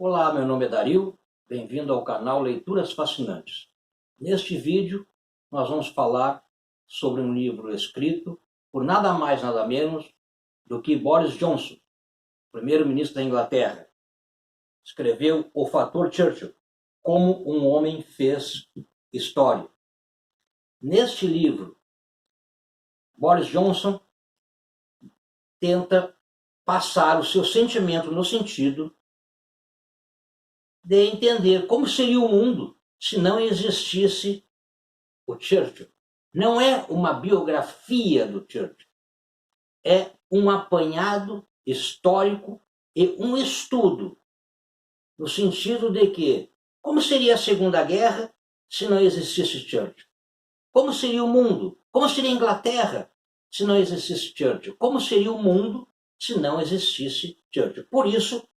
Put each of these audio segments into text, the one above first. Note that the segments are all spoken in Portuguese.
Olá, meu nome é Dario, bem-vindo ao canal Leituras Fascinantes. Neste vídeo, nós vamos falar sobre um livro escrito por nada mais, nada menos do que Boris Johnson, primeiro-ministro da Inglaterra. Escreveu O Fator Churchill, Como um Homem Fez História. Neste livro, Boris Johnson tenta passar o seu sentimento no sentido de entender como seria o mundo se não existisse o Churchill. Não é uma biografia do Churchill, é um apanhado histórico e um estudo, no sentido de que, como seria a Segunda Guerra se não existisse Churchill? Como seria o mundo? Como seria a Inglaterra se não existisse Churchill? Como seria o mundo se não existisse Churchill? Por isso,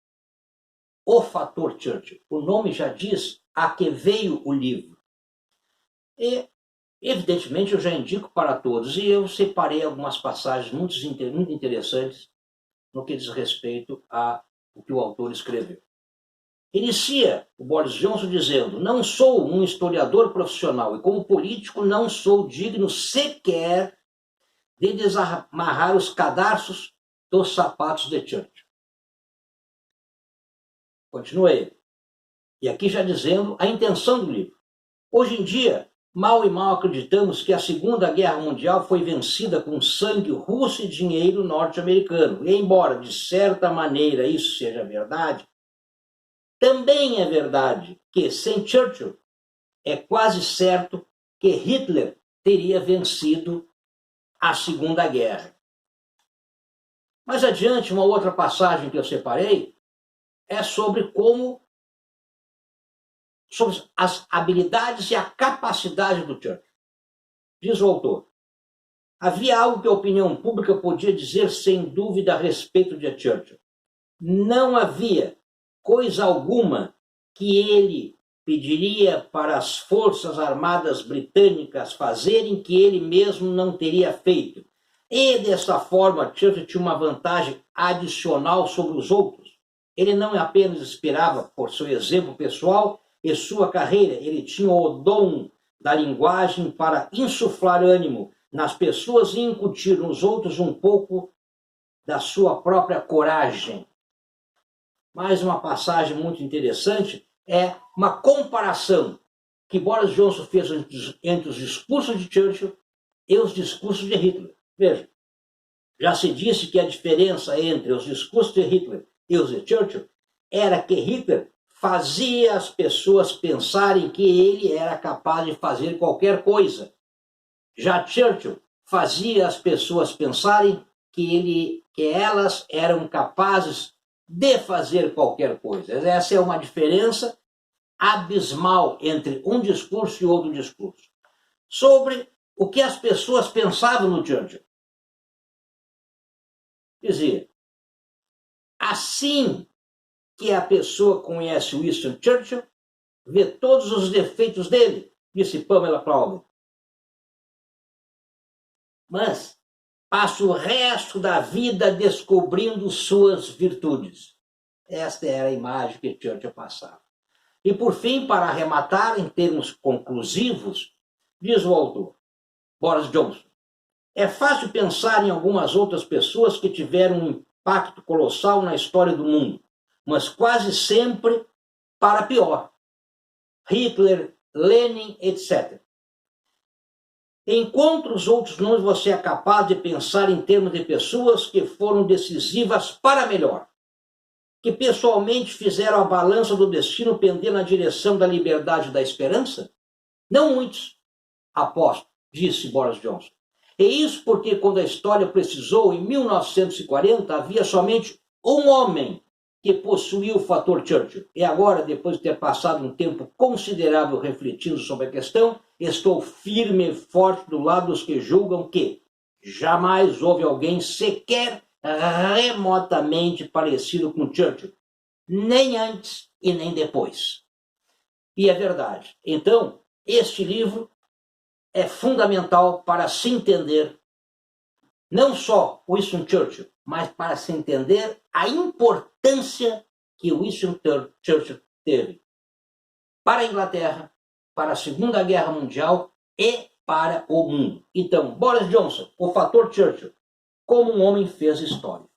O Fator Churchill. O nome já diz a que veio o livro. E, evidentemente, eu já indico para todos, e eu separei algumas passagens muito interessantes no que diz respeito ao que o autor escreveu. Inicia o Boris Johnson dizendo: não sou um historiador profissional e, como político, não sou digno sequer de desamarrar os cadarços dos sapatos de Churchill. Continuei. E aqui já dizendo a intenção do livro. Hoje em dia, mal e mal acreditamos que a Segunda Guerra Mundial foi vencida com sangue russo e dinheiro norte-americano. E embora, de certa maneira, isso seja verdade, também é verdade que, sem Churchill, é quase certo que Hitler teria vencido a Segunda Guerra. Mais adiante, uma outra passagem que eu separei é sobre as habilidades e a capacidade do Churchill. Diz o autor: havia algo que a opinião pública podia dizer sem dúvida a respeito de Churchill. Não havia coisa alguma que ele pediria para as forças armadas britânicas fazerem que ele mesmo não teria feito. E, dessa forma, Churchill tinha uma vantagem adicional sobre os outros. Ele não apenas inspirava por seu exemplo pessoal e sua carreira, ele tinha o dom da linguagem para insuflar ânimo nas pessoas e incutir nos outros um pouco da sua própria coragem. Mais uma passagem muito interessante é uma comparação que Boris Johnson fez entre os discursos de Churchill e os discursos de Hitler. Veja, já se disse que a diferença entre os discursos de Hitler e os de Churchill era que Hitler fazia as pessoas pensarem que ele era capaz de fazer qualquer coisa. Já Churchill fazia as pessoas pensarem que elas eram capazes de fazer qualquer coisa. Essa é uma diferença abismal entre um discurso e outro discurso. Sobre o que as pessoas pensavam no Churchill. Dizia: assim que a pessoa conhece Winston Churchill, vê todos os defeitos dele, disse Pamela Plowman. Mas passa o resto da vida descobrindo suas virtudes. Esta era a imagem que Churchill passava. E, por fim, para arrematar, em termos conclusivos, diz o autor, Boris Johnson: é fácil pensar em algumas outras pessoas que tiveram um impacto colossal na história do mundo, mas quase sempre para pior. Hitler, Lenin, etc. Enquanto os outros nomes, você é capaz de pensar em termos de pessoas que foram decisivas para melhor, que pessoalmente fizeram a balança do destino pender na direção da liberdade e da esperança? Não muitos, aposto, disse Boris Johnson. E isso porque, quando a história precisou, em 1940, havia somente um homem que possuía o fator Churchill. E agora, depois de ter passado um tempo considerável refletindo sobre a questão, estou firme e forte do lado dos que julgam que jamais houve alguém sequer remotamente parecido com Churchill, nem antes e nem depois. E é verdade. Então, este livro é fundamental para se entender não só Winston Churchill, mas para se entender a importância que Winston Churchill teve para a Inglaterra, para a Segunda Guerra Mundial e para o mundo. Então, Boris Johnson, o fator Churchill, como um homem fez história.